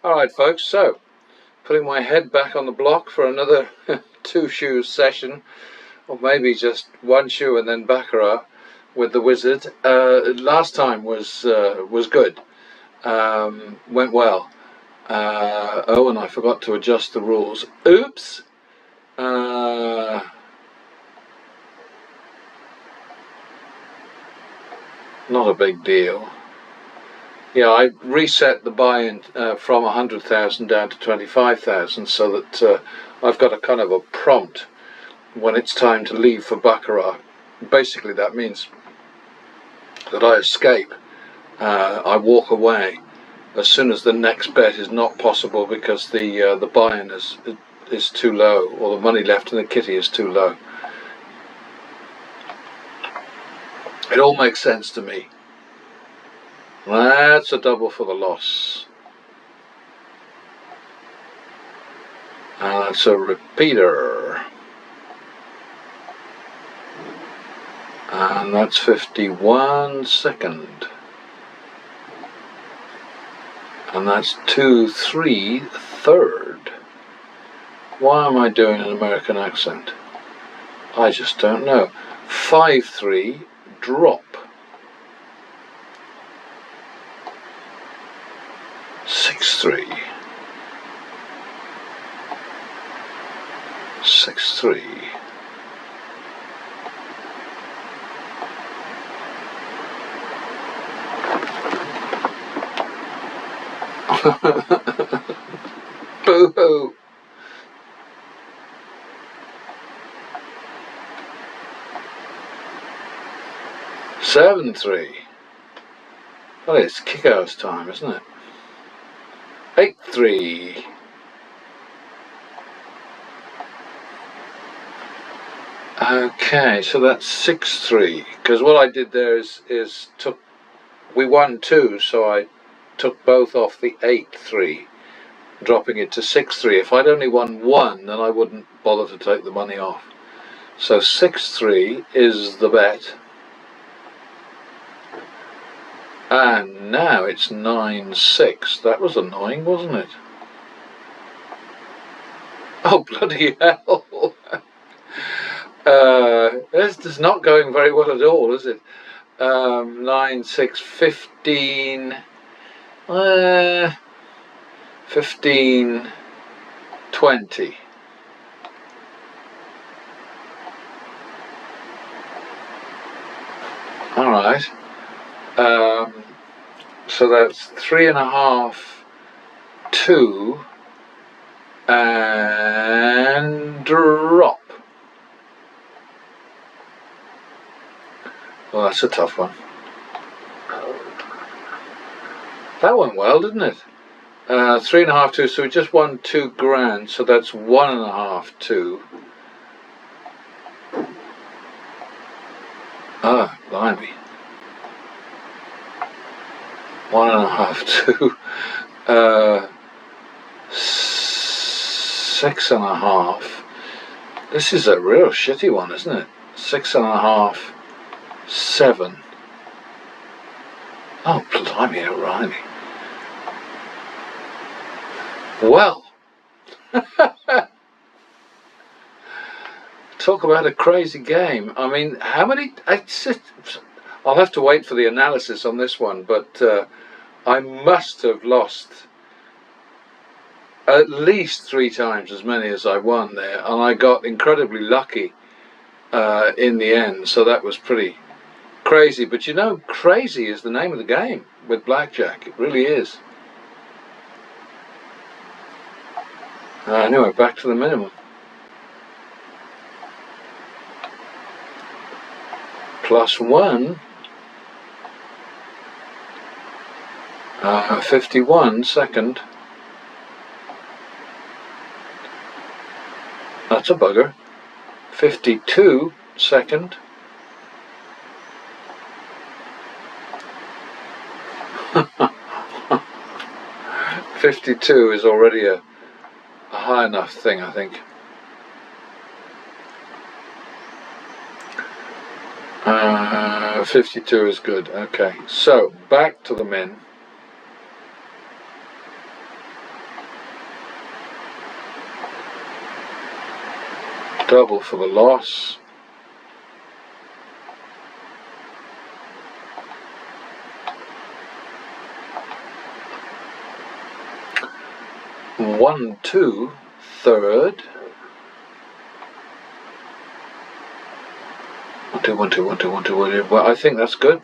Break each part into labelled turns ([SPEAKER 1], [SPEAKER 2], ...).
[SPEAKER 1] Alright folks, so putting my head back on the block for another two shoe session, or maybe just one shoe and then Baccarat with the wizard. Last time was good, went well. Oh, and I forgot to adjust the rules. Oops! Not a big deal. Yeah, I reset the buy-in from 100,000 down to 25,000 so that I've got a kind of a prompt when it's time to leave for Baccarat. Basically that means that I escape, I walk away as soon as the next bet is not possible because the buy-in is too low, or the money left in the kitty is too low. It all makes sense to me. That's a double for the loss. And that's a repeater. And that's 51 second. And that's 2-3 third. Why am I doing an American accent? I just don't know. 5-3 drop. 6-3. 6-3. Boo-hoo. 7-3. Well, it's kick-ass time, isn't it? 8-3. Okay, so that's 6-3. Because what I did there is we won 2, so I took both off the 8-3, dropping it to 6-3. If I'd only won 1, then I wouldn't bother to take the money off. So 6-3 is the bet. And now it's 9-6. That was annoying, wasn't it? Oh, bloody hell. This is not going very well at all, is it? 9-6, 15... 15, 20. All right. So that's 3.5, 2, and drop. Well, that's a tough one. That went well, didn't it? 3.5, 2, so we just won 2 grand, so that's 1.5, 2. Ah, blimey. 1.5, 2. 6.5. This is a real shitty one, isn't it? 6.5, 7. Oh, blimey, O'Reilly. Well, talk about a crazy game. I mean, how many... I'll have to wait for the analysis on this one, but I must have lost at least 3 times as many as I won there, and I got incredibly lucky in the end, so that was pretty crazy. But you know, crazy is the name of the game with blackjack. It really is. Anyway, back to the minimum. +1. 51 second. That's a bugger. 52 second. $52 is already a high enough thing, I think. 52 is good. Okay, so back to the min. Double for the loss. One, two, third. 1, 2, 1, 2, 1, 2, 1, 2, 1, 2. Well, I think that's good.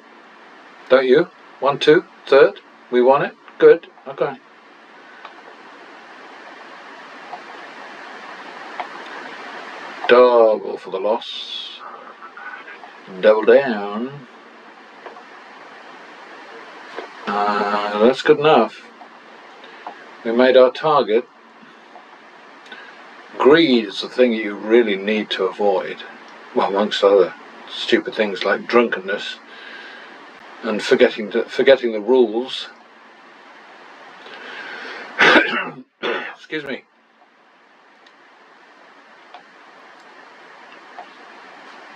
[SPEAKER 1] Don't you? 1, 2, third. We won it. Good. Okay. Double for the loss. Double down. That's good enough. We made our target. Greed is the thing you really need to avoid. Well, amongst other stupid things like drunkenness and forgetting the rules. Excuse me.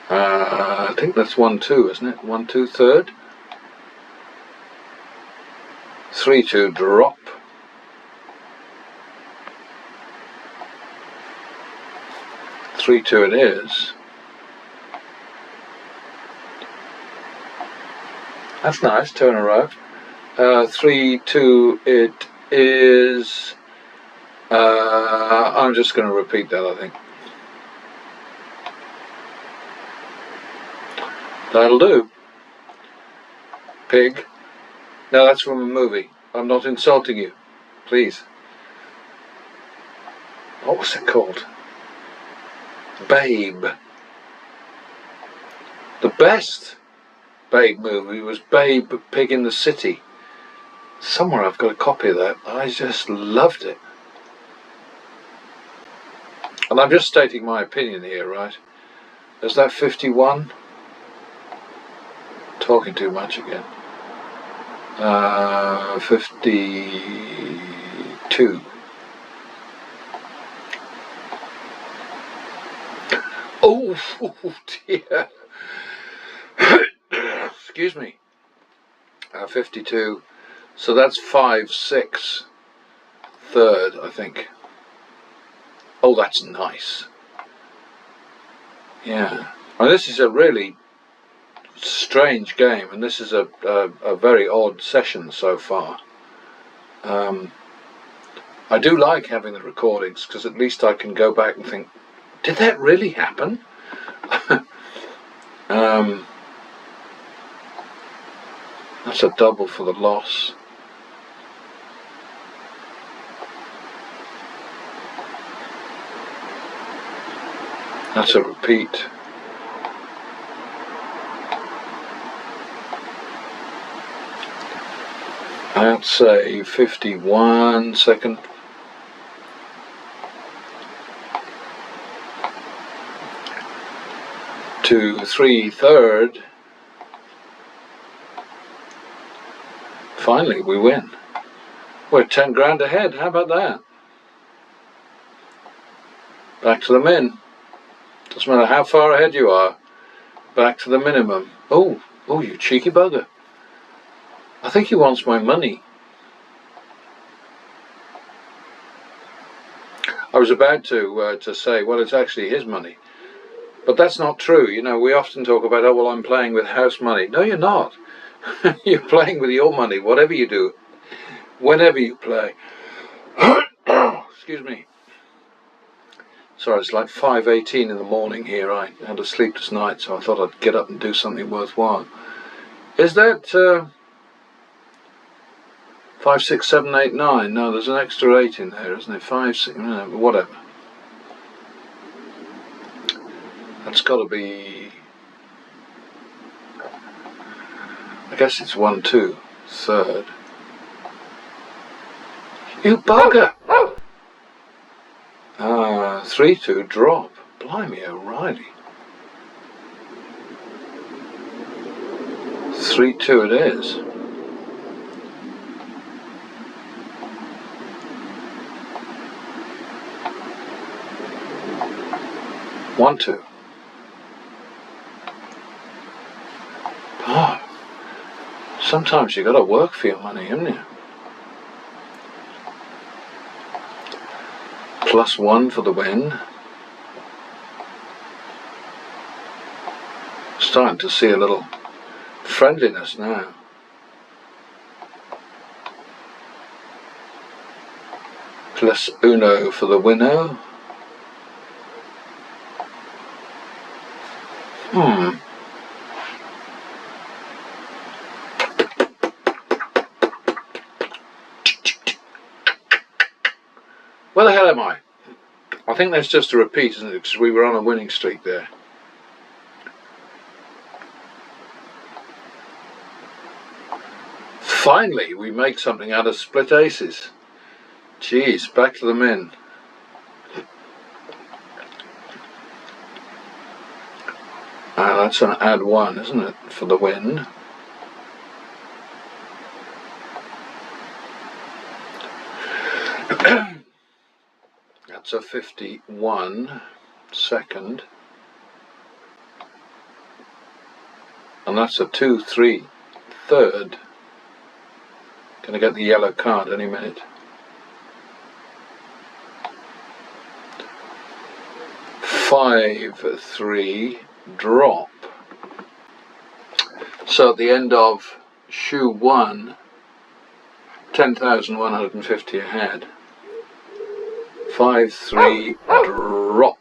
[SPEAKER 1] I think that's 1, 2, isn't it? 1, 2, third. 3, 2, drop. 3, 2 it is. That's nice, 2 in a row. 3, 2 it is. I'm just going to repeat that, I think. That'll do. Pig. No, that's from a movie. I'm not insulting you. Please. What was it called? Babe. The best Babe movie was Babe, Pig in the City. Somewhere I've got a copy of that. I just loved it. And I'm just stating my opinion here, right? Is that 51? Talking too much again. 52. Oh dear. Excuse me. 52. So that's 5, 6. Third, I think. Oh, that's nice. Yeah. And this is a really strange game, and this is a very odd session so far. I do like having the recordings because at least I can go back and think, did that really happen? That's a double for the loss. That's a repeat. That's a 51 second. To 3 third. Finally we win. We're 10 grand ahead. How about that? Back to the min. Doesn't matter how far ahead you are. Back to the minimum. Oh, you cheeky bugger. I think he wants my money. I was about to say, well, it's actually his money. But that's not true. You know, we often talk about, oh, well, I'm playing with house money. No, you're not. You're playing with your money, whatever you do, whenever you play. Excuse me. Sorry, it's like 5:18 in the morning here. I had a sleepless night, so I thought I'd get up and do something worthwhile. Is that 5, 6, 7, 8, 9? No, there's an extra 8 in there, isn't there? 5, 6, no, whatever. That's got to be, I guess it's 1, 2, third. You bugger! 3, 2, drop. Blimey O'Reilly. 3, 2 it is. One, 2. Oh, sometimes you got to work for your money, haven't you? +1 for the win. starting to see a little friendliness now. Plus uno for the winner. Where the hell am I? I think that's just a repeat, isn't it? Because we were on a winning streak there. Finally, we make something out of split aces. Jeez, back to the min. That's an add one, isn't it, for the win? That's a 51 second. And that's a 2-3 third. Gonna get the yellow card any minute. Five, 3 drop. So at the end of shoe 1, 10,150 ahead. 5, 3 drop.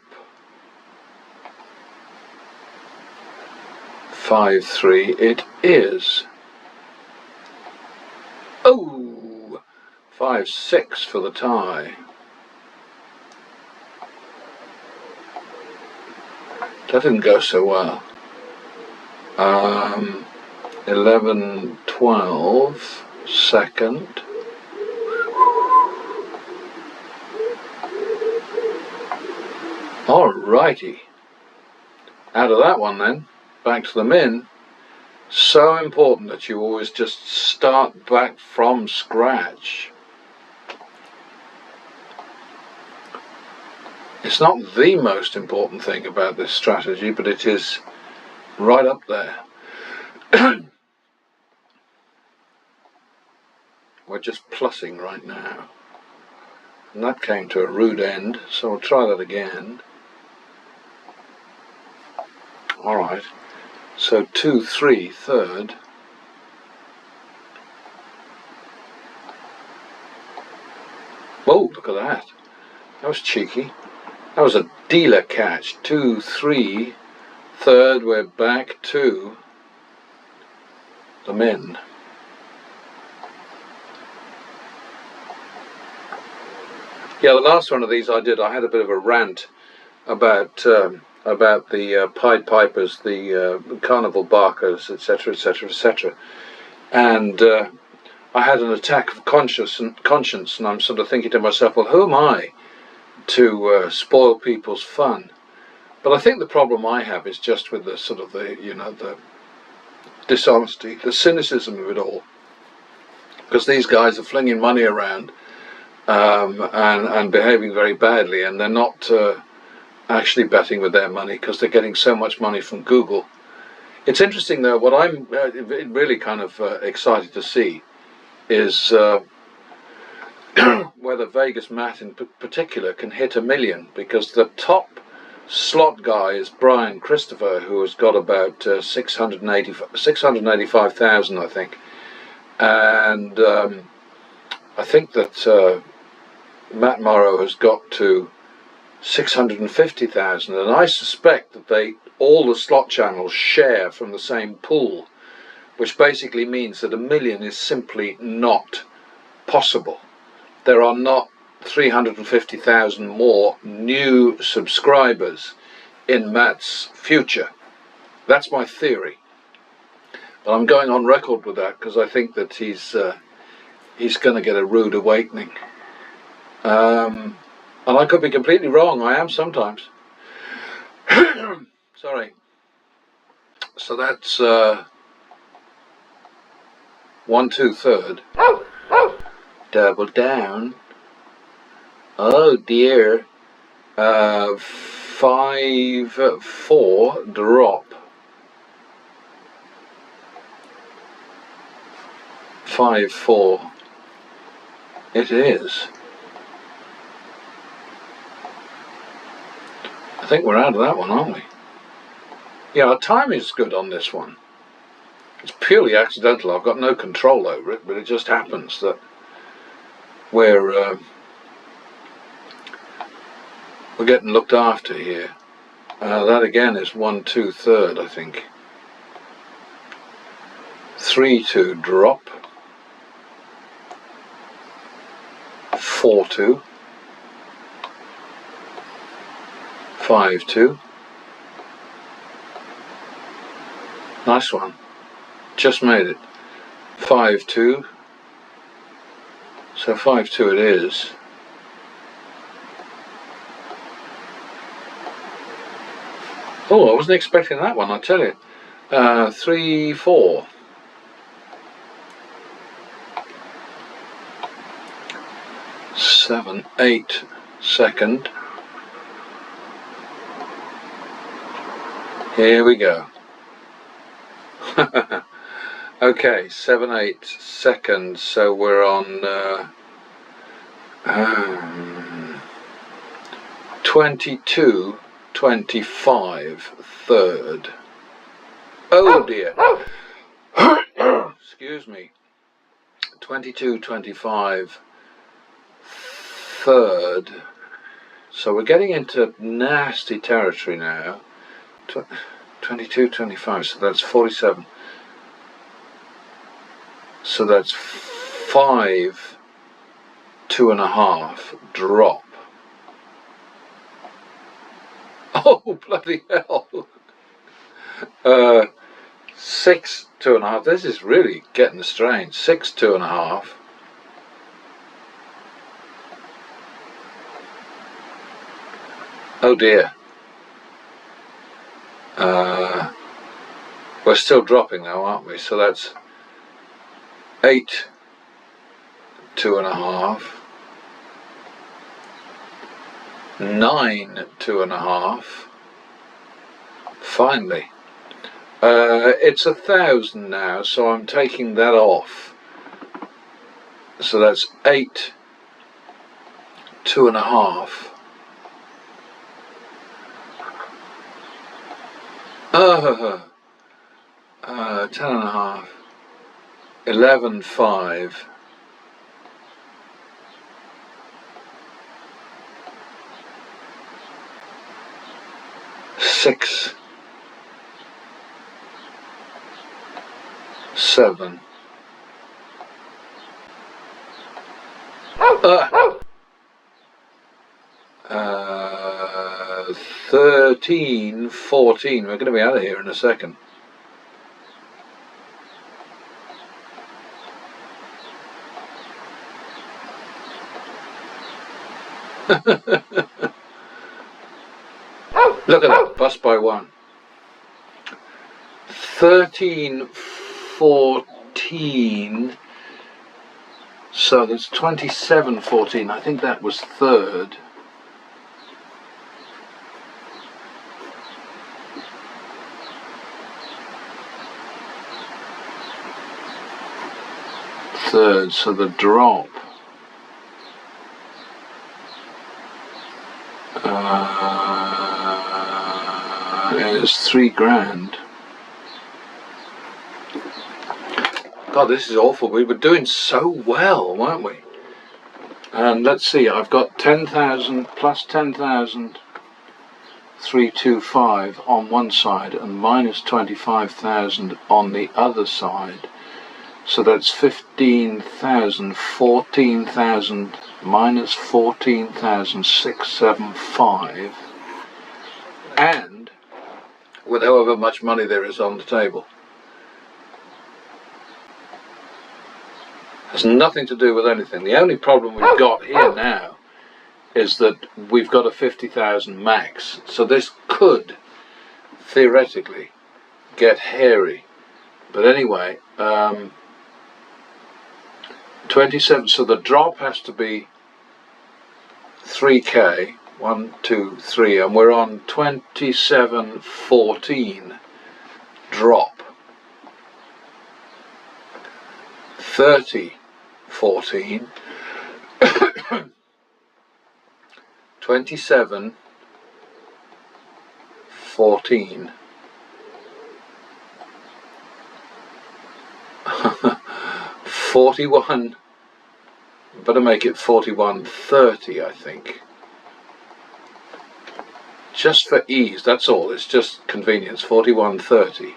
[SPEAKER 1] 5, 3 it is. Oh, 5, 6 for the tie. That didn't go so well. 11, 12 second. Alrighty. Out of that one then, back to the min. So important that you always just start back from scratch. It's not the most important thing about this strategy, but it is right up there. We're just plussing right now. And that came to a rude end, so we'll try that again. Alright, so 2, 3 third. Whoa, look at that. That was cheeky. That was a dealer catch. 2, 3 third, we're back to the min. Yeah, the last one of these I had a bit of a rant about the Pied Pipers, the carnival barkers, etc., etc., etc. And I had an attack of conscience, and I'm sort of thinking to myself, well, who am I to spoil people's fun? But I think the problem I have is just with the sort of the dishonesty, the cynicism of it all, because these guys are flinging money around and behaving very badly, and they're not actually betting with their money because they're getting so much money from Google. It's interesting though, what I'm really kind of excited to see is whether Vegas Matt in particular can hit $1 million, because the top slot guy is Brian Christopher, who has got about 685,000, I think, and I think that Matt Morrow has got to 650,000, and I suspect that all the slot channels share from the same pool, which basically means that $1 million is simply not possible. There are not 350,000 more new subscribers in Matt's future. That's my theory, but I'm going on record with that because I think that he's going to get a rude awakening. And I could be completely wrong. I am sometimes. Sorry. So that's 1, 2 third. Double down. Oh dear. 5, 4 drop. 5, 4. It is. I think we're out of that one, aren't we? Yeah, our timing is good on this one. It's purely accidental. I've got no control over it, but it just happens that we're getting looked after here. That again is 1-2 third, I think. 3-2 drop. 4-2. 5-2. Nice one. Just made it. 5-2. So 5-2 it is. Oh, I wasn't expecting that one, I tell you. 3-4. 7-8 second. Here we go. Okay, 7-8 second, so we're on 22-25 third. Oh dear. Excuse me. 22-25 third. So we're getting into nasty territory now. 22-25, so that's 47. So that's 5, 2.5 drop. Oh, bloody hell. 6, 2.5. This is really getting strange. 6, 2.5. Oh dear. We're still dropping now, aren't we? So that's 8, 2.5. 9, 2.5. Finally. It's 1,000 now, so I'm taking that off. So that's 8, 2.5. 10.5. 11.5. 6, 7. 13, 14. We're going to be out of here in a second. Look at that, bust by 1. 13, 14. So that's 27, 14. I think that was third. Third, so the drop is 3 grand. God, this is awful. We were doing so well, weren't we? And let's see, I've got 10,000 plus 10,000, 325 on one side and minus 25,000 on the other side. So that's 15,000, 14,000 minus 14,675, and with however much money there is on the table. Has nothing to do with anything. The only problem we've got here now is that we've got a 50,000 max. So this could theoretically get hairy. But anyway, 27, so the drop has to be 3k, 1, 2, 3, and we're on 27.14 drop. 30.14. 27.14. 41, better make it 41.30, I think. Just for ease, that's all, it's just convenience, 41.30.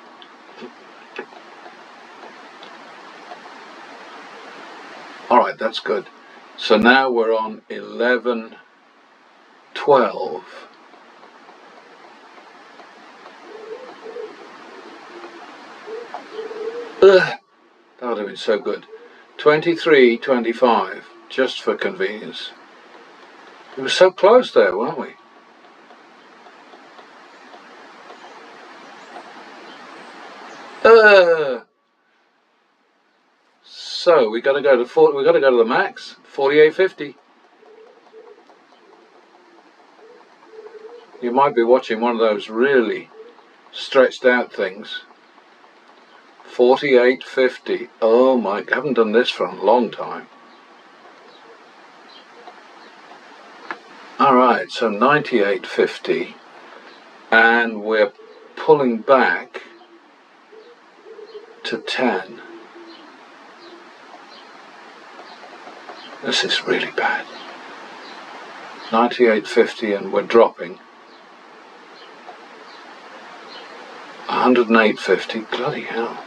[SPEAKER 1] Alright, that's good. So now we're on 11.12. Ugh, that would have been so good. 23.25, just for convenience. We were so close there, weren't we? So we got to go to we got to go to the max, 48.50. You might be watching one of those really stretched out things. 48.50. Oh my! I haven't done this for a long time. All right, so 98.50, and we're pulling back to 10. This is really bad. 98.50 and we're dropping. 108.50, bloody hell.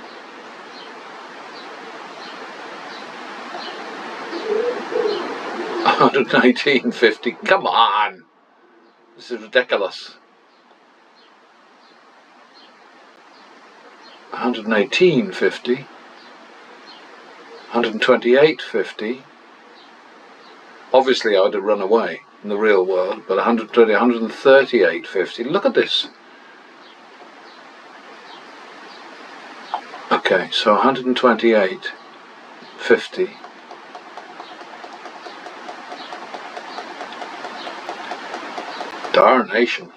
[SPEAKER 1] $118.50, come on! This is ridiculous. 118.50. 128.50. Obviously I would have run away in the real world, but 138.50. Look at this. Okay, so 128.50. Darnation.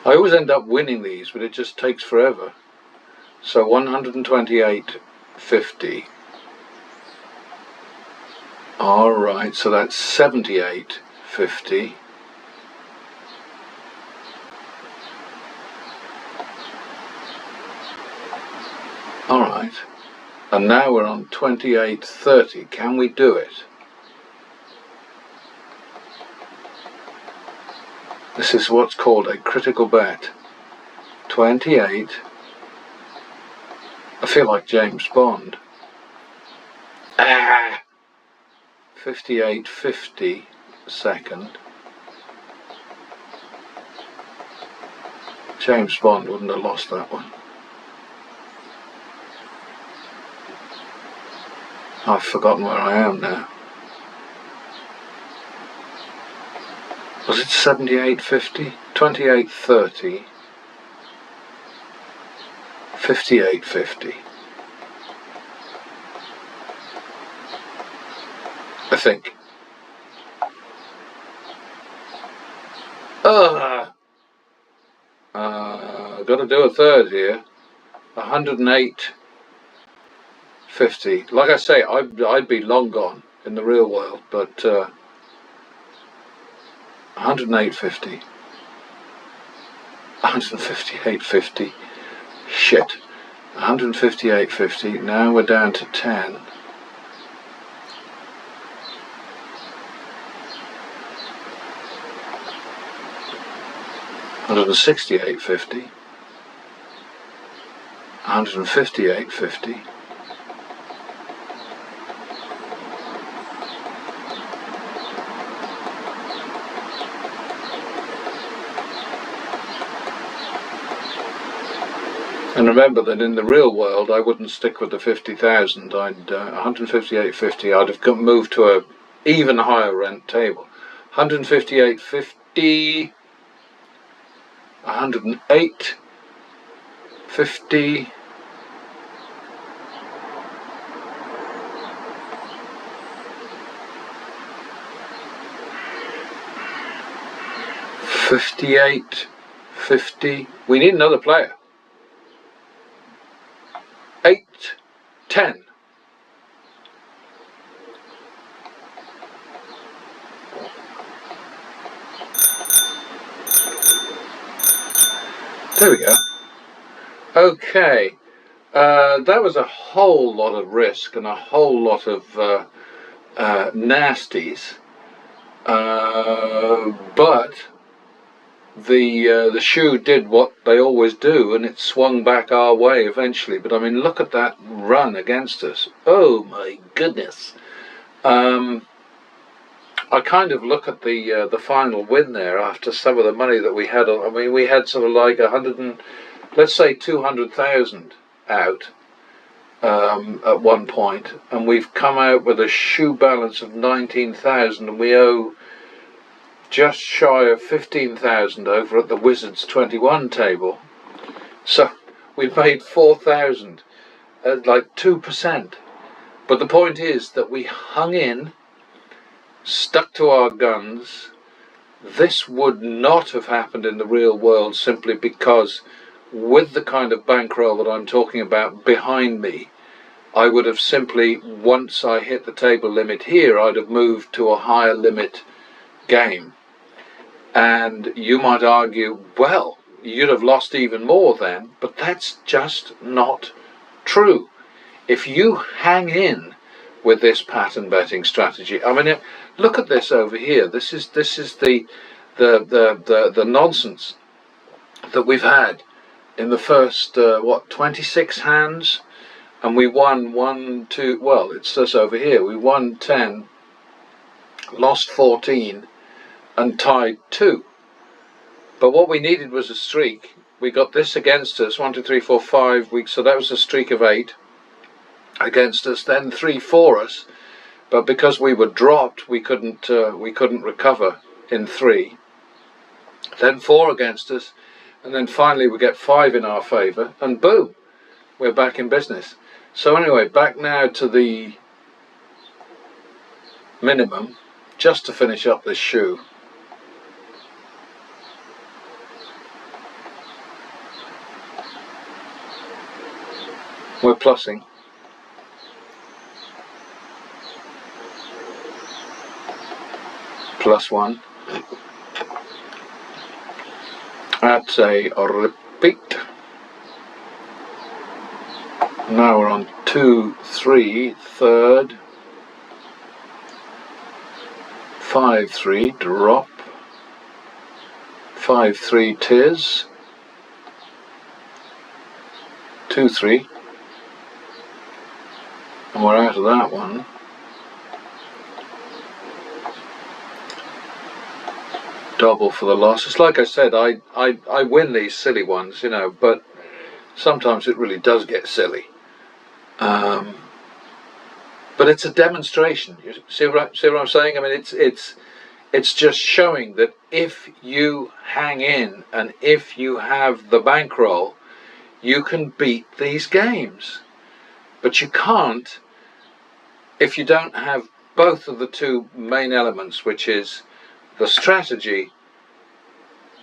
[SPEAKER 1] I always end up winning these, but it just takes forever. So 128.50. Alright, so that's 78.50. Alright, and now we're on 28.30. Can we do it? This is what's called a critical bet. 28. I feel like James Bond. 58.50 second. James Bond wouldn't have lost that one. I've forgotten where I am now. Was it 78.50? 28.30. 58.50. I think. Got to do a third here. 108.50. Like I say, I'd be long gone in the real world, but 108.50. 158.50. Shit. 158.50. Now we're down to 10. 168.50. 158.50. And remember that in the real world I wouldn't stick with the 50,000. I'd 158.50. I'd have moved to a even higher rent table. 158.50. 108.50. 58.50. We need another player. 8.10. There we go. Okay. That was a whole lot of risk and a whole lot of nasties, but the shoe did what they always do, and it swung back our way eventually. But I mean, look at that run against us. Oh my goodness. I kind of look at the final win there after some of the money that we had. I mean, we had sort of like 100 and, let's say 200,000 out at one point, and we've come out with a shoe balance of 19,000, and we owe just shy of 15,000 over at the Wizards 21 table. So we've made 4,000 at like 2%. But the point is that we hung in, stuck to our guns. This would not have happened in the real world simply because with the kind of bankroll that I'm talking about behind me, I would have simply, once I hit the table limit here, I'd have moved to a higher limit game. And you might argue, well, you'd have lost even more then, but that's just not true. If you hang in with this pattern betting strategy, I mean, look at this over here. This is the nonsense that we've had in the first 26 hands, and we won 1, 2. Well, it says over here we won 10, lost 14, and tied 2. But what we needed was a streak. We got this against us, 1, 2, 3, 4, 5 weeks. So that was a streak of 8 against us. Then 3 for us. But because we were dropped, we couldn't recover in 3. Then 4 against us, and then finally we get 5 in our favour, and boom, we're back in business. So anyway, back now to the minimum, just to finish up this shoe. We're plussing. +1. That's a repeat. Now we're on 2, 3, third. 5, 3, drop. 5, 3, tis. 2, 3. And we're out of that one. Double for the loss. It's like I said, I win these silly ones, you know, but sometimes it really does get silly. But it's a demonstration. You see what I'm saying? I mean, it's just showing that if you hang in and if you have the bankroll, you can beat these games. But you can't if you don't have both of the two main elements, which is the strategy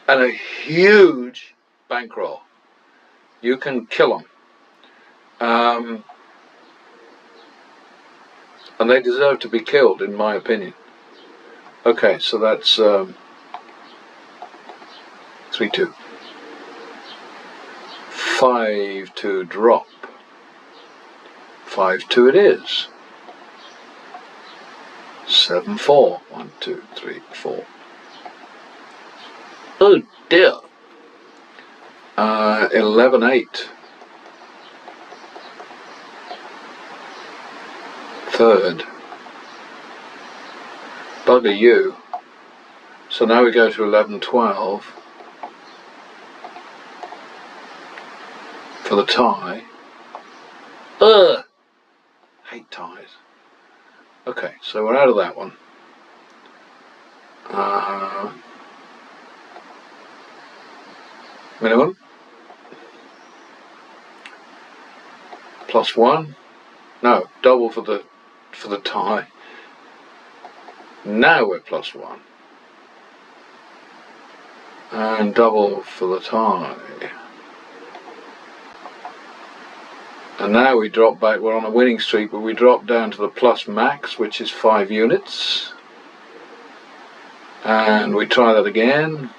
[SPEAKER 1] and a huge bankroll. You can kill them. And they deserve to be killed, in my opinion. Okay, so that's 3, 2. 5, 2, drop. 5, 2 it is. 7, 4. 1, 2, 3, 4. Oh dear. 11, 8. Third. Bugger you. So now we go to 11, 12 for the tie. Ugh! Hate ties. Okay, so we're out of that one. Minimum. +1. No, double for the tie. Now we're +1. And double for the tie. And now we drop back, we're on a winning streak, but we drop down to the plus max, which is 5 units. And we try that again.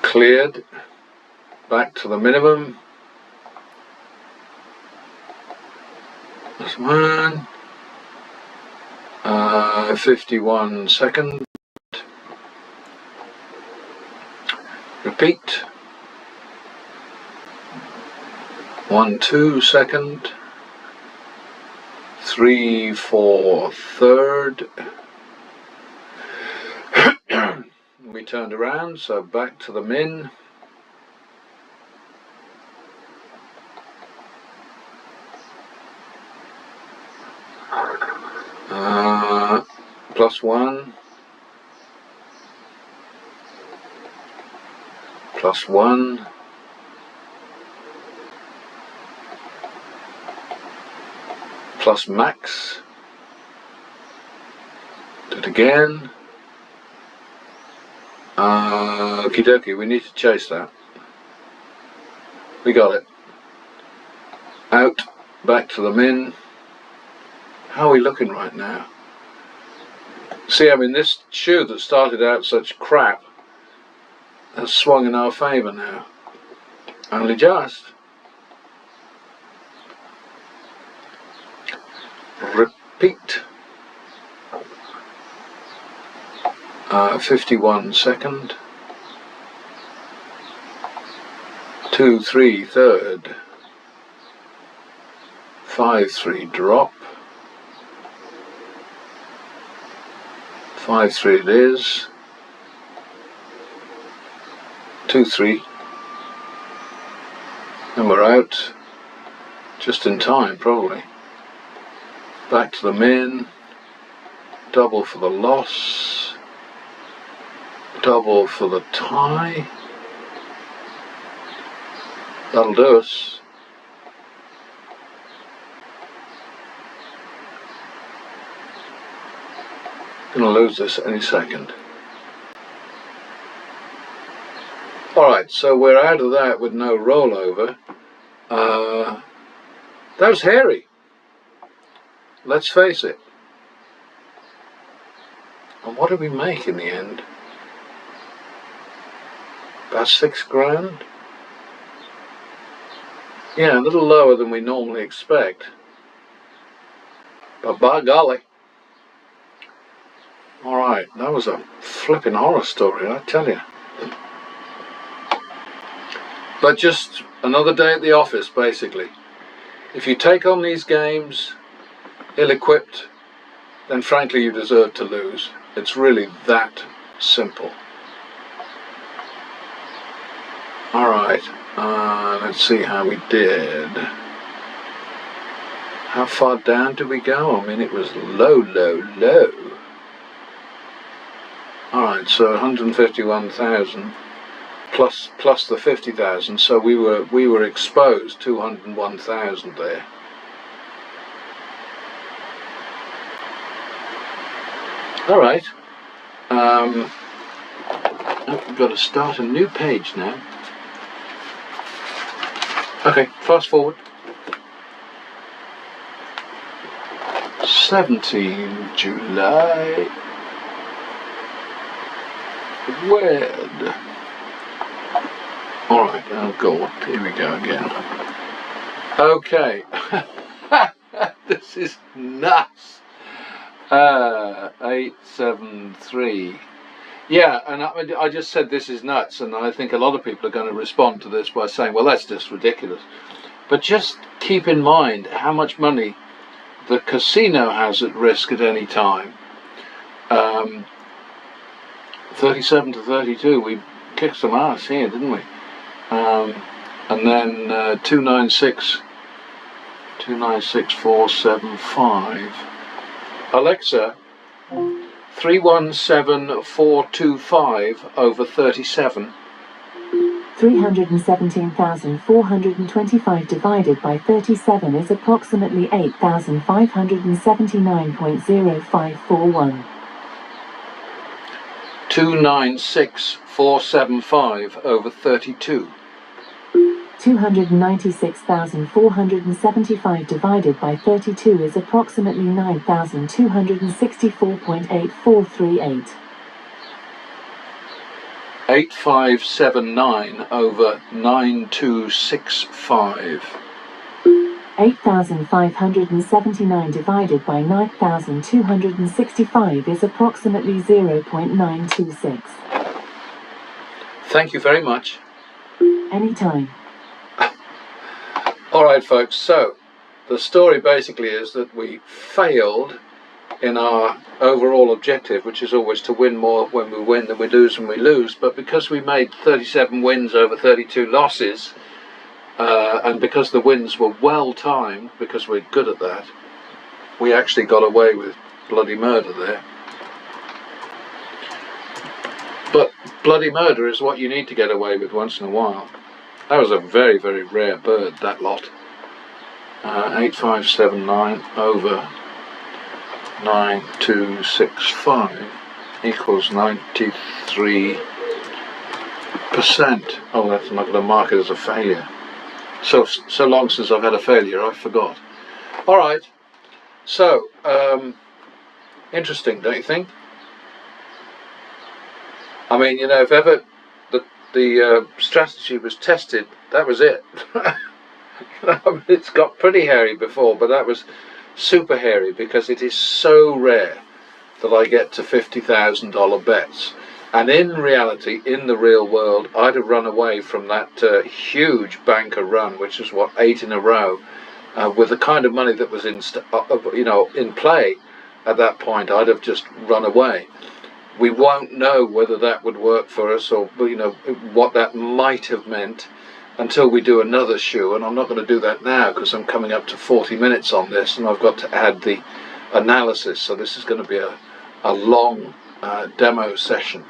[SPEAKER 1] Cleared. Back to the minimum. Plus 1. 51 second. Repeat. 1 2 second. 3 4 third. We turned around, so back to the min. Plus 1. Plus 1. Plus max. Do it again. Okie dokie, we need to chase that. We got it. Out, back to the min. How are we looking right now? See, I mean, this shoe that started out such crap has swung in our favour now. Only just. Repeat. 51 second. 2 3 third. 5 3 drop. 5 3 it is. 2 3. And we're out. Just in time, probably. Back to the min. Double for the loss. Double for the tie. That'll do us. Gonna lose this any second. Alright, so we're out of that with no rollover. That was hairy. Let's face it. And what did we make in the end? About 6 grand? Yeah, a little lower than we normally expect. But by golly. Alright, that was a flipping horror story, I tell you. But just another day at the office, basically. If you take on these games ill-equipped, then frankly you deserve to lose. It's really that simple. Alright, let's see how we did. How far down did we go? I mean, it was low, low, low. Alright, so 151,000 plus the 50,000, so we were exposed 201,000 there. Alright. We've got to start a new page now. Okay, fast forward. 17 July. Wed. Alright, oh god, here we go again. Okay. This is nuts. 873. Yeah, and I just said this is nuts, and I think a lot of people are going to respond to this by saying, well, that's just ridiculous. But just keep in mind how much money the casino has at risk at any time. 37 to 32, we kicked some ass here, didn't we? And then 296,475. Alexa, 317425 over 37.
[SPEAKER 2] 317,425 divided by 37 is approximately 8,579.0541.
[SPEAKER 1] 296,475 over 32.
[SPEAKER 2] 296,475 divided by 32 is approximately 9,264.8438.
[SPEAKER 1] 8579 over 9265.
[SPEAKER 2] 8,579 divided by 9,265 is approximately 0.926.
[SPEAKER 1] Thank you very much.
[SPEAKER 2] Anytime.
[SPEAKER 1] Alright folks, so the story basically is that we failed in our overall objective, which is always to win more when we win than we lose when we lose, but because we made 37 wins over 32 losses, and because the wins were well timed, because we're good at that, we actually got away with bloody murder there. But bloody murder is what you need to get away with once in a while. That was a very, very rare bird, that lot. 8579 over 9265 equals 93%. Oh, that's not going to mark it as a failure. So long since I've had a failure, I forgot. All right. So, interesting, don't you think? I mean, you know, if ever the strategy was tested, that was it. It's got pretty hairy before, but that was super hairy because it is so rare that I get to $50,000 bets. And in reality, in the real world, I'd have run away from that huge banker run, which is what, 8 in a row, with the kind of money that was in play at that point. I'd have just run away. We won't know whether that would work for us, or what that might have meant, until we do another shoe, and I'm not going to do that now because I'm coming up to 40 minutes on this and I've got to add the analysis, so this is going to be a long demo session.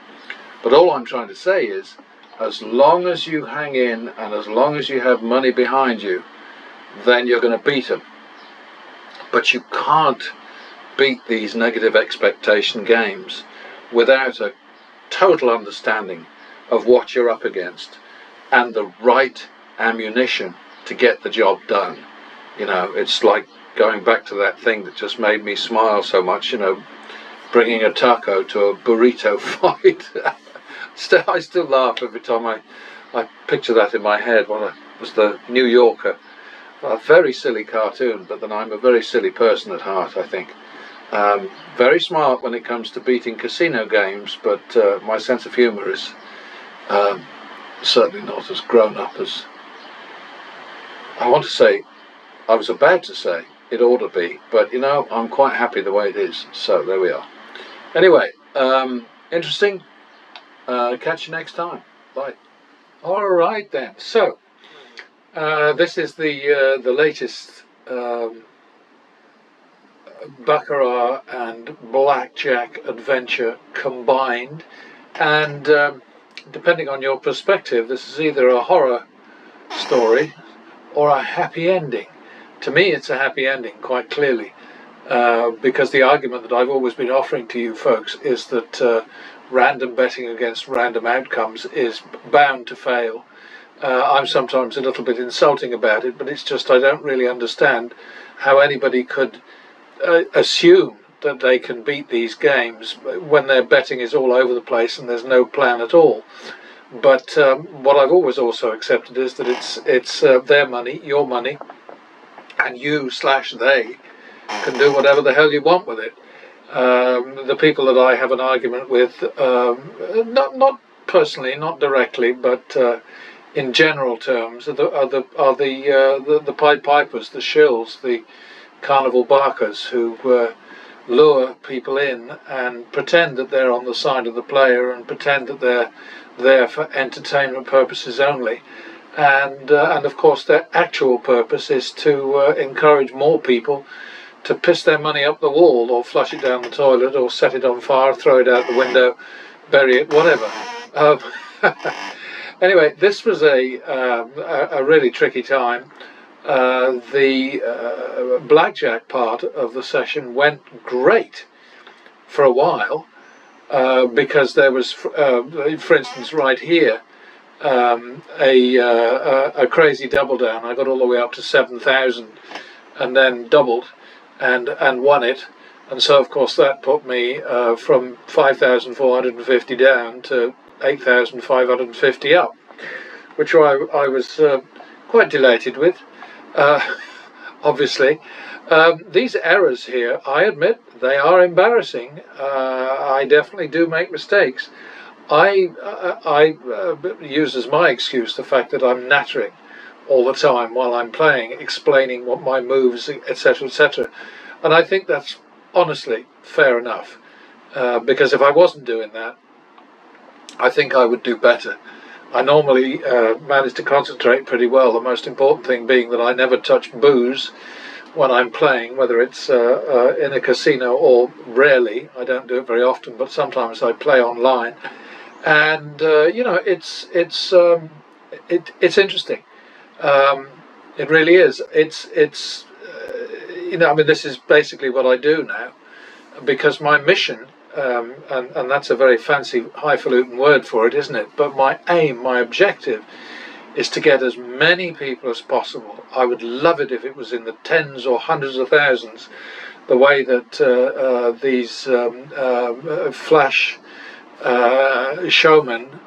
[SPEAKER 1] But all I'm trying to say is, as long as you hang in and as long as you have money behind you, then you're going to beat them. But you can't beat these negative expectation games without a total understanding of what you're up against and the right ammunition to get the job done. You know, it's like going back to that thing that just made me smile so much, bringing a taco to a burrito fight. I still laugh every time I picture that in my head. When it was the New Yorker, a very silly cartoon, but then I'm a very silly person at heart, I think. Very smart when it comes to beating casino games, but my sense of humour is certainly not as grown up as I want to say. I was about to say it ought to be, but I'm quite happy the way it is, so there we are. Anyway, interesting. Catch you next time. Bye. All right then, so this is the latest Baccarat and blackjack adventure combined, and depending on your perspective, this is either a horror story or a happy ending. To me, it's a happy ending, quite clearly, because the argument that I've always been offering to you folks is that random betting against random outcomes is bound to fail. I'm sometimes a little bit insulting about it, but it's just I don't really understand how anybody could assume that they can beat these games when their betting is all over the place and there's no plan at all. But what I've always also accepted is that it's their money, your money, and you/they can do whatever the hell you want with it. The people that I have an argument with, not personally, not directly, but in general terms, are the Pied Pipers, the shills, the carnival barkers who lure people in and pretend that they're on the side of the player and pretend that they're there for entertainment purposes only. And of course their actual purpose is to encourage more people to piss their money up the wall or flush it down the toilet or set it on fire, throw it out the window, bury it, whatever. Anyway, this was a really tricky time. The blackjack part of the session went great for a while, because there was, for instance, right here, a crazy double down. I got all the way up to 7,000 and then doubled and won it, and so of course that put me from 5,450 down to 8,550 up, which I was quite delighted with. obviously. These errors here, I admit, they are embarrassing. I definitely do make mistakes. I use as my excuse the fact that I'm nattering all the time while I'm playing, explaining what my moves, etc., etc. And I think that's honestly fair enough, because if I wasn't doing that, I think I would do better. I normally manage to concentrate pretty well, the most important thing being that I never touch booze when I'm playing, whether it's in a casino or rarely. I don't do it very often, but sometimes I play online. And it's interesting. It really is. It's I mean, this is basically what I do now, because my mission, and that's a very fancy, highfalutin word for it, isn't it? But my aim, my objective, is to get as many people as possible. I would love it if it was in the tens or hundreds of thousands, the way that these flash showmen,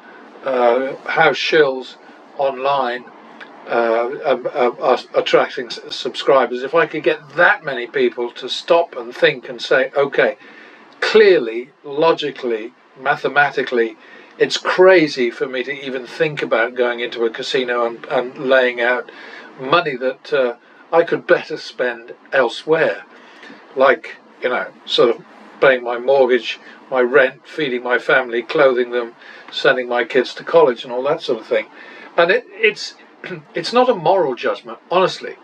[SPEAKER 1] house shills online, are attracting subscribers. If I could get that many people to stop and think and say, okay, clearly, logically, mathematically, it's crazy for me to even think about going into a casino and laying out money that I could better spend elsewhere, like, sort of paying my mortgage, my rent, feeding my family, clothing them, sending my kids to college and all that sort of thing. And it's not a moral judgment, honestly.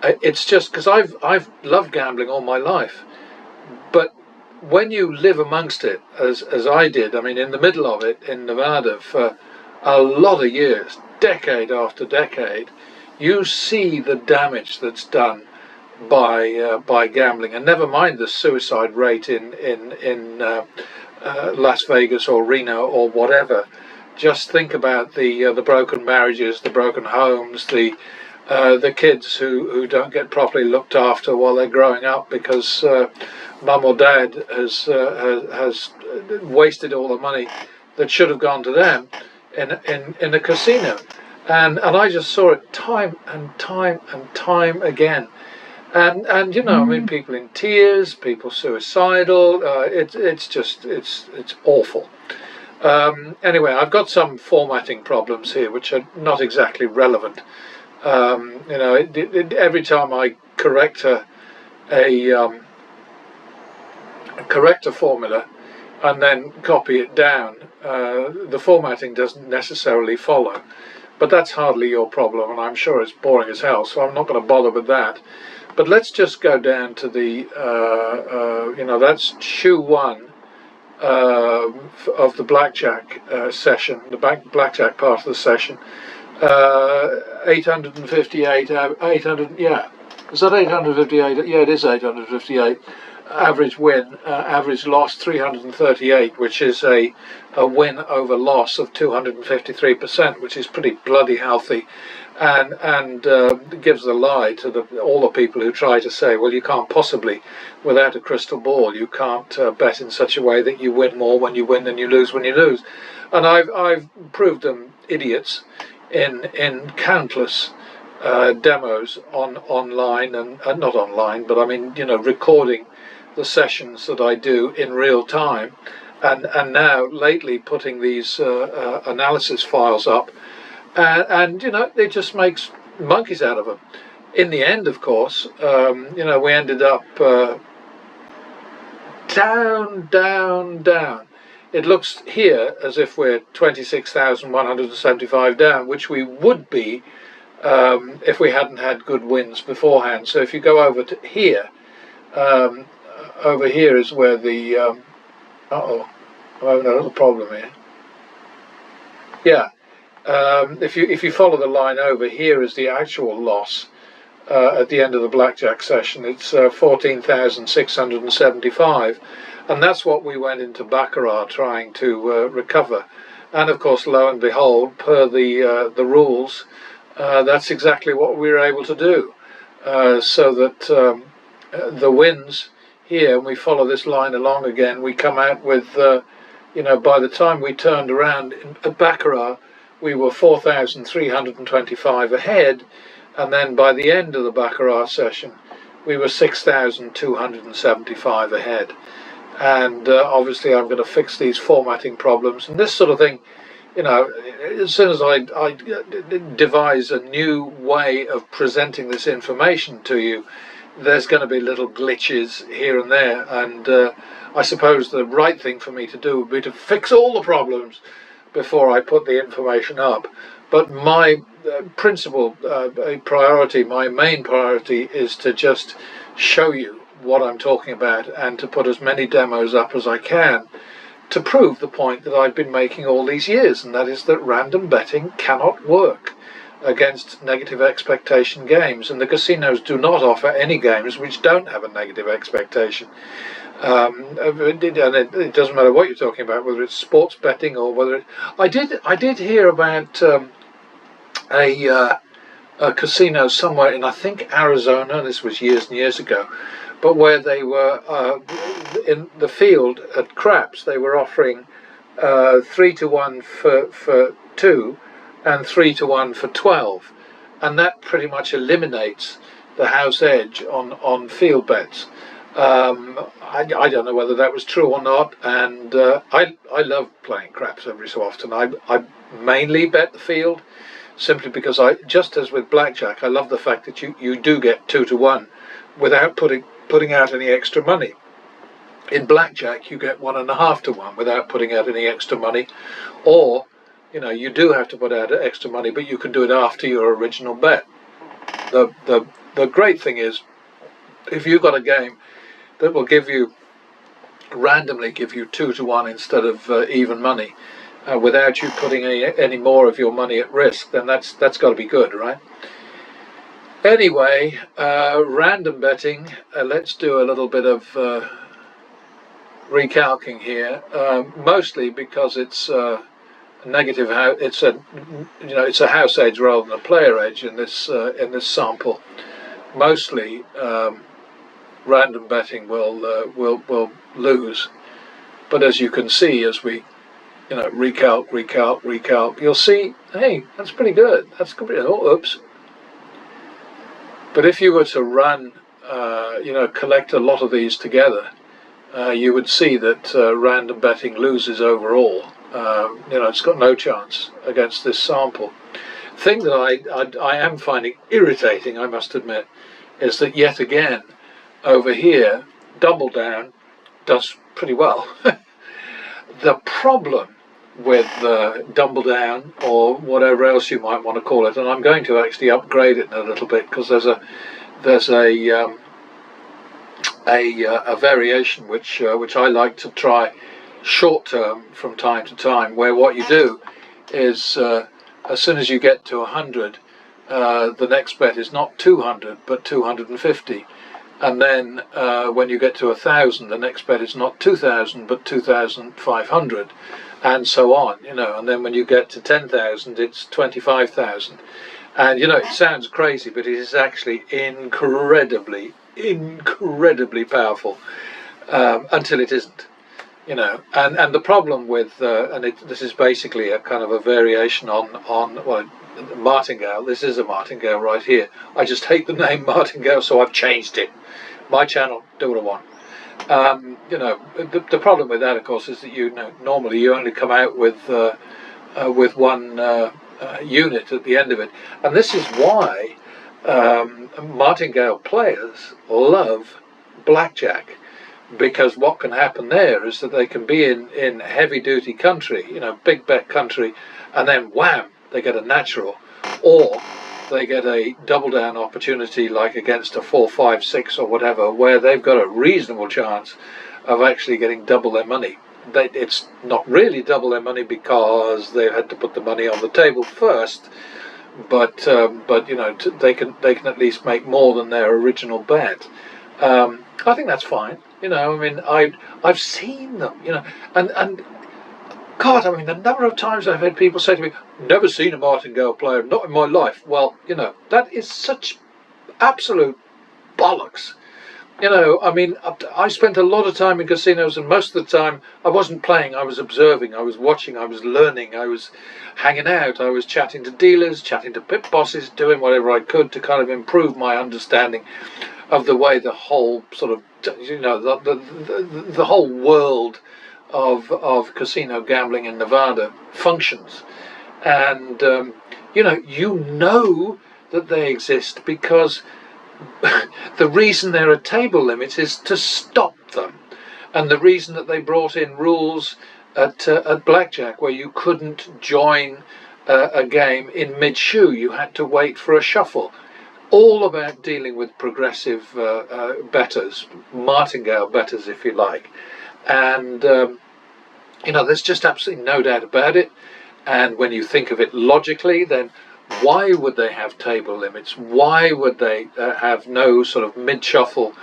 [SPEAKER 1] It's just because I've loved gambling all my life. But when you live amongst it, as I did, I mean, in the middle of it in Nevada for a lot of years, decade after decade, you see the damage that's done by gambling, and never mind the suicide rate in Las Vegas or Reno or whatever. Just think about the broken marriages, the broken homes, the kids who don't get properly looked after while they're growing up because mum or dad has wasted all the money that should have gone to them in a casino, and I just saw it time and time and time again, and I mean, people in tears, people suicidal. It's awful. Anyway, I've got some formatting problems here which are not exactly relevant. Every time I correct a formula and then copy it down, the formatting doesn't necessarily follow. But that's hardly your problem, and I'm sure it's boring as hell, so I'm not going to bother with that. But let's just go down to the, that's shoe one of the blackjack session, the blackjack part of the session. 858, 800, yeah. Is that 858? Yeah, it is 858. Average win, average loss 338, which is a win over loss of 253%, which is pretty bloody healthy, and gives the lie to all the people who try to say, well, you can't possibly, without a crystal ball, you can't bet in such a way that you win more when you win than you lose when you lose. And I've proved them idiots in countless demos online, and not online, but I mean, recording the sessions that I do in real time, and now lately putting these analysis files up, and it just makes monkeys out of them. In the end, of course, we ended up down, down, down. It looks here as if we're 26,175 down, which we would be if we hadn't had good wins beforehand. So if you go over to here, over here is where the I'm having a little problem here. Yeah, if you follow the line over, here is the actual loss at the end of the blackjack session. It's 14,675, and that's what we went into Baccarat trying to recover. And of course, lo and behold, per the rules, that's exactly what we were able to do. So that the wins here, and we follow this line along again, we come out with, by the time we turned around at Baccarat, we were 4,325 ahead, and then by the end of the Baccarat session we were 6,275 ahead. And obviously I'm going to fix these formatting problems and this sort of thing. You know, as soon as I devise a new way of presenting this information to you, there's going to be little glitches here and there, and I suppose the right thing for me to do would be to fix all the problems before I put the information up. But my principal priority, my main priority, is to just show you what I'm talking about and to put as many demos up as I can to prove the point that I've been making all these years, and that is that random betting cannot work against negative expectation games, and the casinos do not offer any games which don't have a negative expectation. And it doesn't matter what you're talking about, whether it's sports betting or whether it... I did hear about a casino somewhere in, I think, Arizona. This was years and years ago, but where they were in the field at craps, they were offering 3-to-1 for 2 and 3-to-1 for 12, and that pretty much eliminates the house edge on field bets. I don't know whether that was true or not, and I love playing craps every so often. I mainly bet the field simply because just as with blackjack, I love the fact that you do get 2-to-1 without putting out any extra money. In blackjack you get 1.5-to-1 without putting out any extra money, or you know, you do have to put out extra money, but you can do it after your original bet. The great thing is, if you've got a game that will randomly give you 2-to-1 instead of even money, without you putting any more of your money at risk, then that's got to be good, right? Anyway, random betting. Let's do a little bit of recalking here, mostly because it's negative. It's a house edge rather than a player edge in this sample. Mostly, random betting will lose, but as you can see, as we recalc, you'll see, hey, that's pretty good. That's good. Oh, oops. But if you were to run, collect a lot of these together, you would see that random betting loses overall. It's got no chance against this sample. Thing that I am finding irritating, I must admit, is that yet again, over here, Double Down does pretty well. The problem with Double Down, or whatever else you might want to call it, and I'm going to actually upgrade it in a little bit, because there's a variation which I like to try short term from time to time, where what you do is as soon as you get to 100, the next bet is not 200 but 250, and then when you get to 1,000, the next bet is not 2,000 but 2,500, and so on, and then when you get to 10,000 it's 25,000, and it sounds crazy, but it is actually incredibly powerful until it isn't. And the problem with this is basically a kind of a variation on martingale. This is a martingale right here. I just hate the name martingale, so I've changed it. My channel, do what I want. The problem with that, of course, is that normally you only come out with one unit at the end of it, and this is why martingale players love blackjack, because what can happen there is that they can be in heavy duty country, big bet country, and then wham, they get a natural, or they get a double down opportunity like against a 4, 5, 6 or whatever, where they've got a reasonable chance of actually getting double their money. It's not really double their money because they've had to put the money on the table first, but they can at least make more than their original bet. I think that's fine. I've seen them, and God, the number of times I've had people say to me, never seen a martingale player, not in my life. Well, that is such absolute bollocks. You know, I mean, I spent a lot of time in casinos, and most of the time I wasn't playing, I was observing, I was watching, I was learning, I was hanging out, I was chatting to dealers, chatting to pit bosses, doing whatever I could to kind of improve my understanding of the way the whole sort of, you know, the whole world of casino gambling in Nevada functions. And, you know that they exist because the reason there are table limits is to stop them, and the reason that they brought in rules at blackjack where you couldn't join a game in mid-shoe, you had to wait for a shuffle, all about dealing with progressive bettors, martingale bettors if you like. And there's just absolutely no doubt about it. And when you think of it logically, then why would they have table limits? Why would they have no sort of mid-shuffle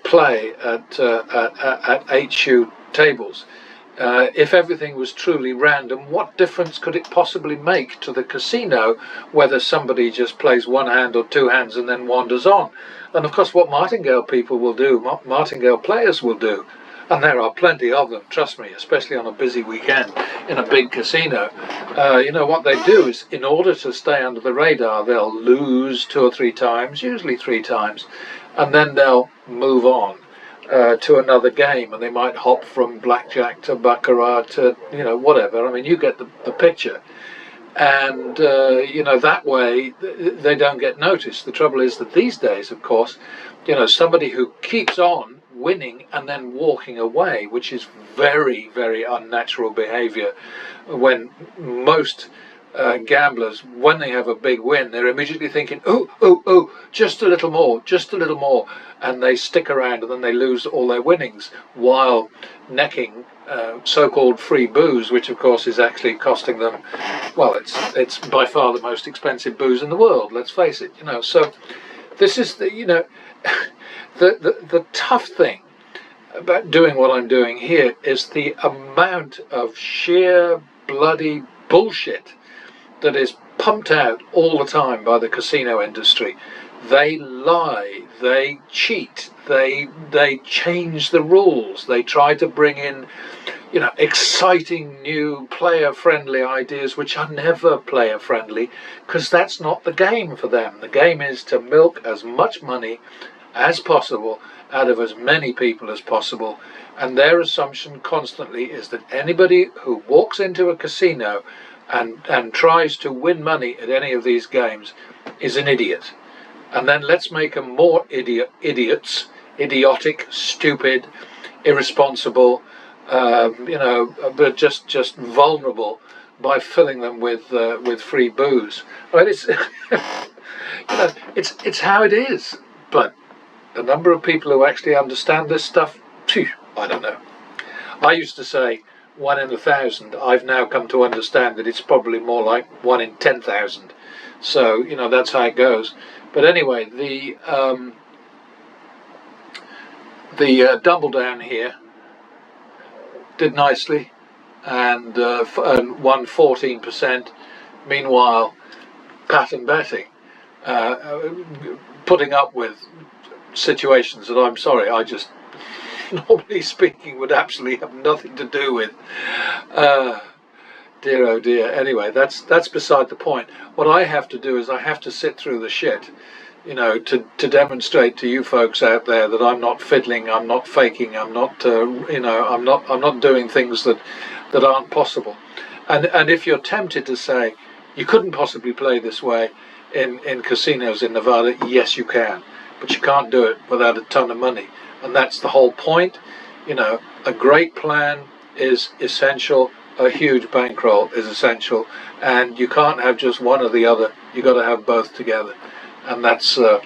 [SPEAKER 1] play at 8-shoe tables? If everything was truly random, what difference could it possibly make to the casino whether somebody just plays one hand or two hands and then wanders on? And of course what martingale people will do, martingale players will do, and there are plenty of them, trust me, especially on a busy weekend in a big casino. What they do is, in order to stay under the radar, they'll lose 2 or 3 times, usually 3 times, and then they'll move on to another game, and they might hop from blackjack to baccarat to, whatever. I mean, you get the picture. And, that way they don't get noticed. The trouble is that these days, of course, somebody who keeps on winning and then walking away, which is very, very unnatural behavior, when most gamblers, when they have a big win, they're immediately thinking, oh, just a little more, and they stick around and then they lose all their winnings while necking so-called free booze, which of course is actually costing them, well, it's by far the most expensive booze in the world, let's face it. So this is the the tough thing about doing what I'm doing here is the amount of sheer bloody bullshit that is pumped out all the time by the casino industry. They lie, they cheat, they change the rules, they try to bring in exciting new player-friendly ideas which are never player-friendly, because that's not the game for them. The game is to milk as much money as possible out of as many people as possible, and their assumption constantly is that anybody who walks into a casino and tries to win money at any of these games is an idiot. And then let's make them more idiots, idiotic, stupid, irresponsible, but just vulnerable by filling them with free booze. I mean, it's how it is. But the number of people who actually understand this stuff, phew, I don't know. I used to say 1 in 1,000. I've now come to understand that it's probably more like 1 in 10,000. So that's how it goes. But anyway, the double down here did nicely and won 14%. Meanwhile, pattern betting, putting up with situations that I'm sorry, I just normally speaking would absolutely have nothing to do with. Dear oh dear. Anyway, that's beside the point. What I have to do is I have to sit through the shit, to demonstrate to you folks out there that I'm not fiddling, I'm not faking, I'm not, I'm not doing things that aren't possible. And if you're tempted to say you couldn't possibly play this way in casinos in Nevada, yes you can, but you can't do it without a ton of money, and that's the whole point. A great plan is essential. A huge bankroll is essential, and you can't have just one or the other. You got to have both together, and that's the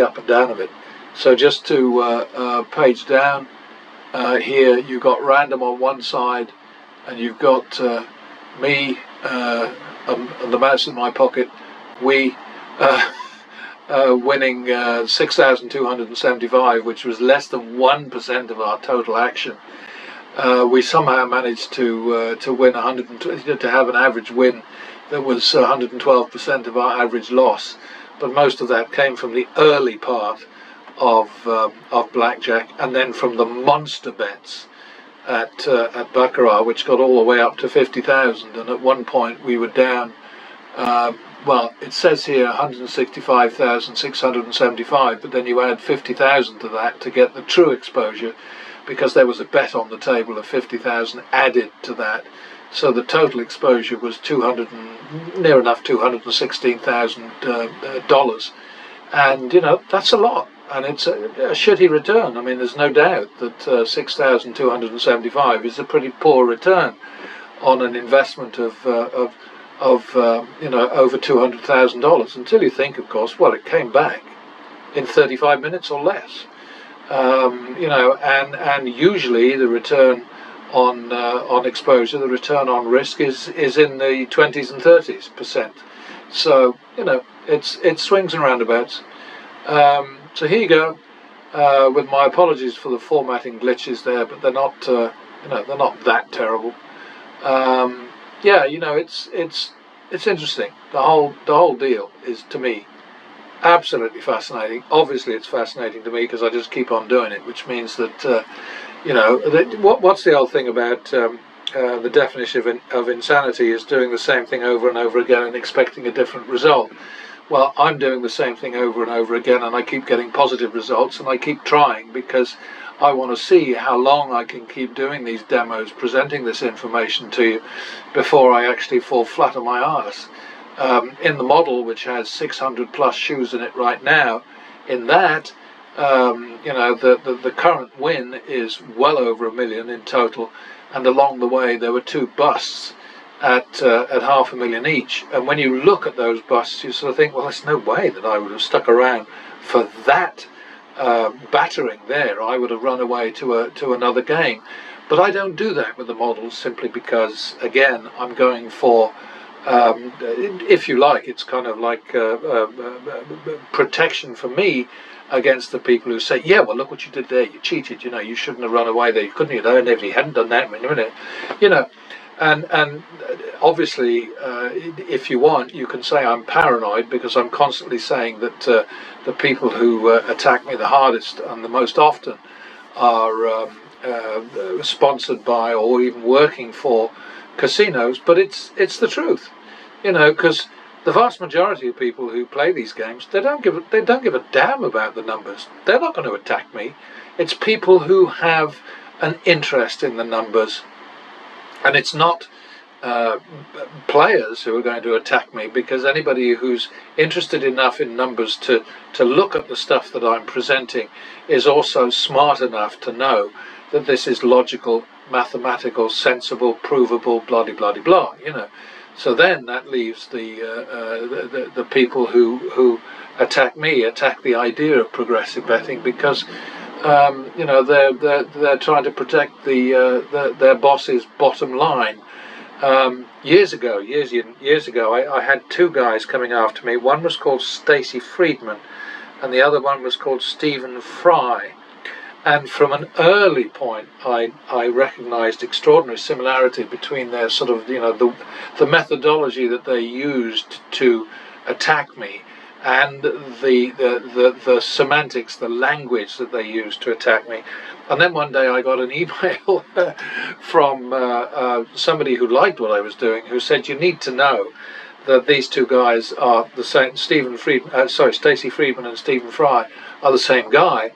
[SPEAKER 1] up and down of it. So just to page down here, you've got random on one side, and you've got me and the mouse in my pocket. We winning 6,275, which was less than 1% of our total action. We somehow managed to win 120, to have an average win that was 112% of our average loss, but most of that came from the early part of blackjack, and then from the monster bets at Baccarat, which got all the way up to 50,000, and at one point we were down. Well, it says here 165,675, but then you add 50,000 to that to get the true exposure, because there was a bet on the table of 50,000 added to that. So the total exposure was near enough $216,000, and that's a lot, and it's a shitty return. I mean, there's no doubt that 6,275 is a pretty poor return on an investment of over $200,000, until you think, of course, well, it came back in 35 minutes or less. And usually the return on exposure, the return on risk is in the 20s and 30s%. So it swings and roundabouts. So here you go. With my apologies for the formatting glitches there, but they're not they're not that terrible. It's interesting. The whole deal is, to me, absolutely fascinating. Obviously, it's fascinating to me because I just keep on doing it, which means that what's the old thing about the definition of insanity is doing the same thing over and over again and expecting a different result. Well, I'm doing the same thing over and over again, and I keep getting positive results, and I keep trying because I want to see how long I can keep doing these demos, presenting this information to you before I actually fall flat on my arse. In the model, which has 600 plus shoes in it right now, in that, the current win is well over $1 million in total, and along the way there were 2 busts at $500,000 each. And when you look at those busts, you sort of think, well, there's no way that I would have stuck around for that battering there. I would have run away to another game. But I don't do that with the models, simply because, again, I'm going for, if you like, it's kind of like protection for me against the people who say, yeah, well, look what you did there, you cheated, you shouldn't have run away there, you couldn't have done it if you hadn't done that, and obviously, if you want, you can say I'm paranoid, because I'm constantly saying that the people who attack me the hardest and the most often are sponsored by or even working for casinos. But it's the truth, because the vast majority of people who play these games, they don't give a damn about the numbers. They're not going to attack me. It's people who have an interest in the numbers. And it's not players who are going to attack me, because anybody who's interested enough in numbers to look at the stuff that I'm presenting is also smart enough to know that this is logical, mathematical, sensible, provable, blah de blah de blah. So then that leaves the people who attack me, attack the idea of progressive betting, because they're trying to protect their boss's bottom line. Years ago, I had 2 guys coming after me. One was called Stacy Friedman, and the other one was called Stephen Fry. And from an early point, I recognised extraordinary similarity between their sort of, the methodology that they used to attack me, and the semantics, the language that they used to attack me. And then one day I got an email from somebody who liked what I was doing, who said, you need to know that these 2 guys are the same. Stacy Friedman and Stephen Fry are the same guy,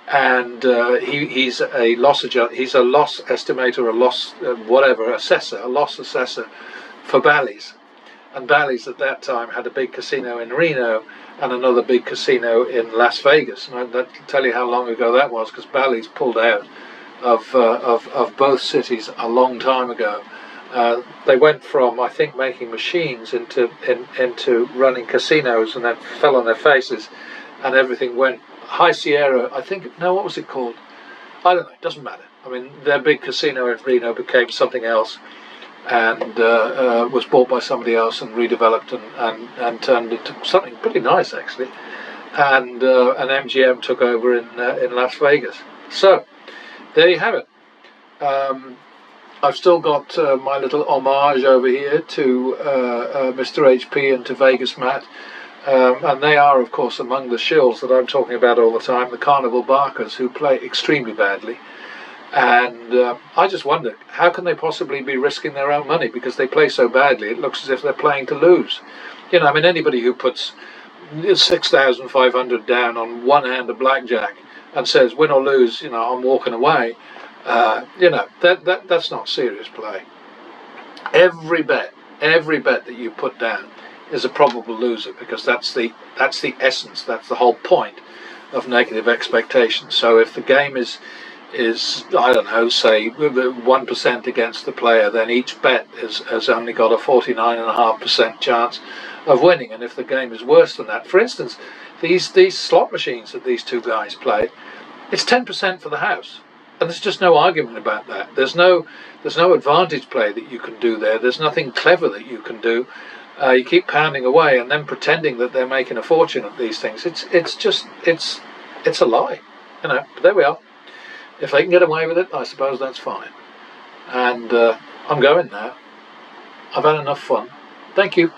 [SPEAKER 1] and he's a loss estimator, a loss assessor for Bally's. And Bally's at that time had a big casino in Reno and another big casino in Las Vegas. And I'll tell you how long ago that was, because Bally's pulled out of both cities a long time ago. They went from, I think, making machines into running casinos, and then fell on their faces, and everything went High Sierra. I think, no, what was it called? I don't know. It doesn't matter. I mean, their big casino in Reno became something else, and was bought by somebody else and redeveloped and turned into something pretty nice, actually. And MGM took over in Las Vegas. So there you have it. I've still got my little homage over here to Mr. HP and to Vegas Matt. And they are, of course, among the shills that I'm talking about all the time, the carnival barkers, who play extremely badly. And I just wonder, how can they possibly be risking their own money? Because they play so badly, it looks as if they're playing to lose. You know, I mean, anybody who puts 6,500 down on one hand of blackjack and says, win or lose, you know, I'm walking away, you know, that's not serious play. Every bet that you put down is a probable loser, because that's the essence, that's the whole point of negative expectations. So if the game is I don't know, say 1% against the player, then each bet has only got a 49.5% chance of winning. And if the game is worse than that, for instance, these slot machines that these two guys play, it's 10% for the house, and there's just no argument about that. There's no advantage play that you can do there. There's nothing clever that you can do. You keep pounding away and then pretending that they're making a fortune at these things. It's a lie, you know. But there we are. If they can get away with it, I suppose that's fine. And I'm going now. I've had enough fun. Thank you.